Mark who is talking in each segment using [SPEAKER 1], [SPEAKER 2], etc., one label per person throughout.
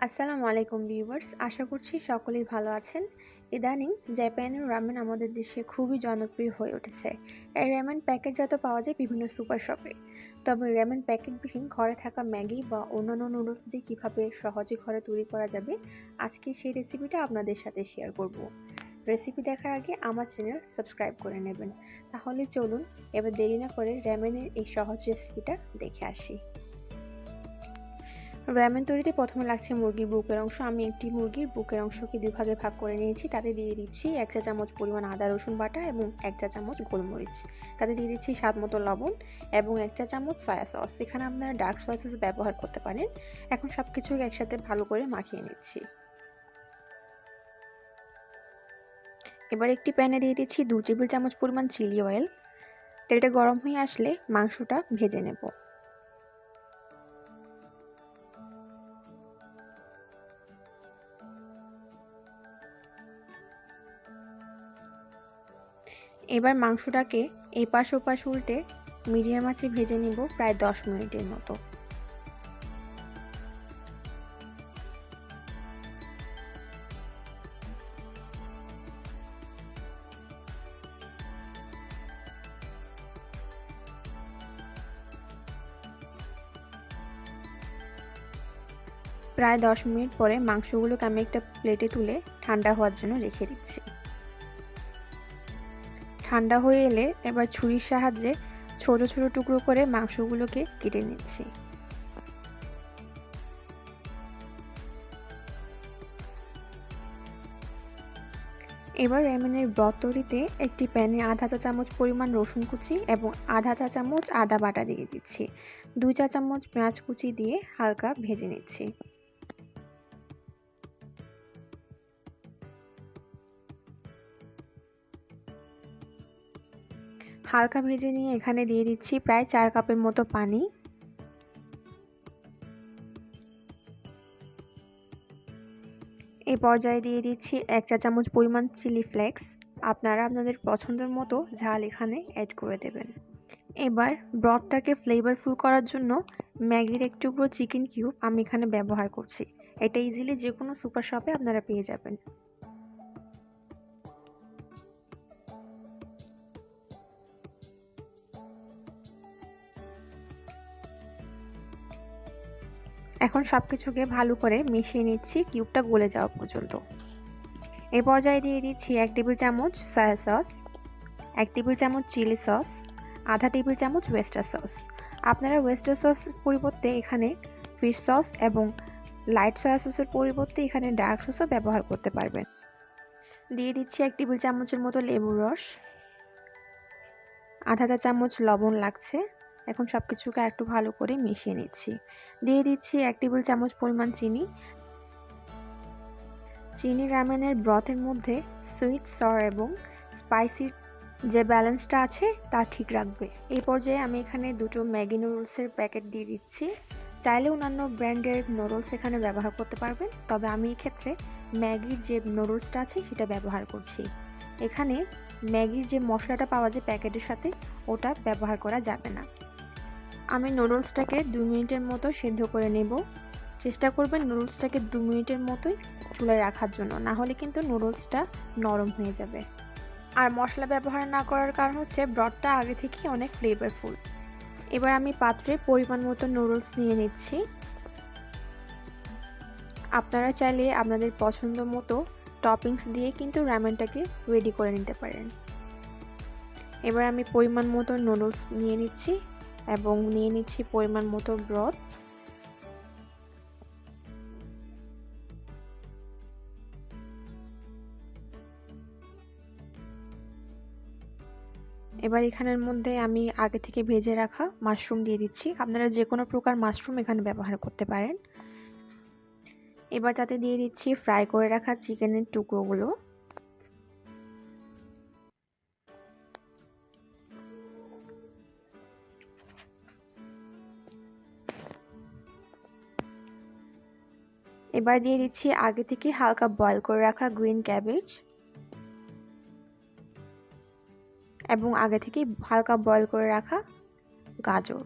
[SPEAKER 1] আসসালামু আলাইকুম ভিউয়ার্স, আশা করছি সকলেই ভালো আছেন। ইদানিং জাপানের রামেন আমাদের দেশে খুবই জনপ্রিয় হয়ে উঠেছে। এই রামেন প্যাকেটজাত পাওয়া যায় বিভিন্ন সুপার শপে। তবে রামেন প্যাকেটবিহীন ঘরে থাকা ম্যাগি বা অন্যান্য নুডলস দিয়ে কীভাবে সহজে ঘরে তৈরি করা যাবে, আজকে সেই রেসিপিটা আপনাদের সাথে শেয়ার করব। রেসিপি দেখার আগে আমার চ্যানেল সাবস্ক্রাইব করে নেবেন। তাহলে চলুন এবার দেরি না করে রামেনের এই সহজ রেসিপিটা দেখে আসি। রামেন তৈরিতে প্রথমে লাগছে মুরগির বুকের অংশ। আমি একটি মুরগির বুকের অংশকে দুই ভাগে ভাগ করে নিয়েছি। তাতে দিয়ে দিচ্ছি 1 চা চামচ পরিমাণ আদা রসুন বাটা এবং 1 চা চামচ গোলমরিচ। তাতে দিয়ে দিচ্ছি স্বাদ মতো লবণ এবং 1 চা চামচ সয়া সস। এখানে আপনারা ডার্ক সয়া সস ব্যবহার করতে পারেন। এখন সব কিছুকে একসাথে ভালো করে মাখিয়ে নিচ্ছি। এবার একটি প্যানে দিয়ে দিচ্ছি 2 টেবিল চামচ পরিমাণ চিলি অয়েল। তেলটা গরম হয়ে আসলে মাংসটা ভেজে নেব। এবার মাংসটাকে এপাশ ওপাশ উল্টে মিডিয়াম আঁচে ভেজে নিব প্রায় 10 মিনিটের মতো। প্রায় 10 মিনিট পরে মাংসগুলোকে আমি একটা প্লেটে তুলে ঠান্ডা হওয়ার জন্য রেখে দিচ্ছি। ঠান্ডা হয়ে এলে এবার ছুরির সাহায্যে ছোট ছোট টুকরো করে মাংসগুলোকে কেটে নিচ্ছি। এবার রামেনের ব্রথ তৈরিতে একটি প্যানে আধা চা চামচ পরিমাণ রসুন কুচি এবং আধা চা চামচ আদা বাটা দিয়ে দিচ্ছি। 2 চা চামচ পেঁয়াজ কুচি দিয়ে হালকা ভেজে নিচ্ছি। হালকা ভেজে নিয়ে এখানে দিয়ে দিচ্ছি প্রায় 4 কাপের মতো পানি। এই পর্যায়ে দিয়ে দিচ্ছি 1 চা চামচ পরিমাণ চিলি ফ্লেক্স। আপনারা আপনাদের পছন্দের মতো ঝাল এখানে অ্যাড করে দেবেন। এবার ব্রথটাকে ফ্লেভারফুল করার জন্য ম্যাগির এক টুকরো চিকেন কিউব আমি এখানে ব্যবহার করছি। এটা ইজিলি যে কোনো সুপার শপে আপনারা পেয়ে যাবেন। এখন সবকিছুকে ভালো করে মিশিয়ে নিচ্ছি কিউবটা গলে যাওয়া পর্যন্ত। এই পর্যায়ে দিয়ে দিচ্ছি 1 টেবিল চামচ সয়া সস, 1 টেবিল চামচ চিলি সস, আধা টেবিল চামচ ওয়েস্টার সস। আপনারা ওয়েস্টার সস পরিবর্তে এখানে ফিশ সস এবং লাইট সয়া সসের পরিবর্তে এখানে ডার্ক সসও ব্যবহার করতে পারবেন। দিয়ে দিচ্ছি 1 টেবিল চামচের মতো লেবুর রস, আধা চা চামচ লবণ লাগছে। এখন সব কিছুকে একটু ভালো করে মিশিয়ে নিচ্ছি। দিয়ে দিচ্ছি 1 টেবিল চামচ পরিমাণ চিনি। চিনি রামেনের ব্রথের মধ্যে সুইট, সর এবং স্পাইসির যে ব্যালেন্সটা আছে তা ঠিক রাখবে। এই পর্যায়ে আমি এখানে দুটো ম্যাগি নুডলসের প্যাকেট দিয়ে দিচ্ছি। চাইলে অন্যান্য ব্র্যান্ডের নুডলস এখানে ব্যবহার করতে পারবেন, তবে আমি এক্ষেত্রে ম্যাগির যে নুডলসটা আছে সেটা ব্যবহার করছি। এখানে ম্যাগির যে মশলাটা পাওয়া যায় প্যাকেটের সাথে ওটা ব্যবহার করা যাবে না। আমি নুডলসটাকে 2 মিনিটের মতো সেদ্ধ করে নেব। চেষ্টা করবেন নুডলসটাকে 2 মিনিটের মতোই চুলায় রাখার জন্য, না হলে কিন্তু নুডলসটা নরম হয়ে যাবে। আর মশলা ব্যবহার না করার কারণ হচ্ছে ব্রথটা আগে থেকেই অনেক ফ্লেভারফুল। এবার আমি পাত্রে পরিমাণ মতো নুডলস নিয়ে নিচ্ছি। আপনারা চাইলে আপনাদের পছন্দ মতো টপিংস দিয়ে কিন্তু রামেনটাকে রেডি করে নিতে পারেন। এবার আমি পরিমাণ মতো নুডলস নিয়ে নিচ্ছি এবং নিয়ে নিচ্ছি পরিমাণ মতো ব্রথ। এবার এখানের মধ্যে আমি আগে থেকে ভেজে রাখা মাশরুম দিয়ে দিচ্ছি। আপনারা যে কোনো প্রকার মাশরুম এখানে ব্যবহার করতে পারেন। এবার তাতে দিয়ে দিচ্ছি ফ্রাই করে রাখা চিকেনের টুকরোগুলো। এবার দিয়ে দিচ্ছি আগে থেকে হালকা বয়েল করে রাখা গ্রিন ক্যাবেজ এবং আগে থেকে হালকা বয়েল করে রাখা গাজর।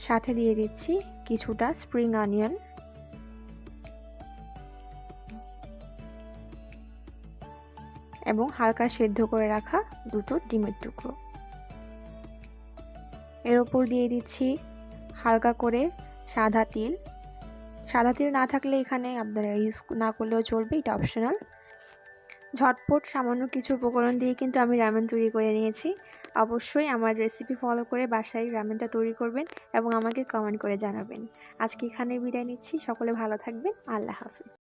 [SPEAKER 1] সাথে দিয়ে দিচ্ছি কিছুটা স্প্রিং অনিয়ন, এবং হালকা সেদ্ধ করে রাখা দুটো ডিমের টুকরো। এর উপর দিয়ে দিচ্ছি হালকা করে সাদা তিল। সাদা তিল না থাকলে এখানে আপনারা ইউজ না করলেও চলবে, এটা অপশনাল। ঝটপট সামান্য কিছু উপকরণ দিয়ে কিন্তু আমি রামেন তৈরি করে নিয়েছি। অবশ্যই আমার রেসিপি ফলো করে বাসায় রামেনটা তৈরি করবেন এবং আমাকে কমেন্ট করে জানাবেন। আজকে এখানে বিদায় নিচ্ছি। সকলে ভালো থাকবেন। আল্লাহ হাফিজ।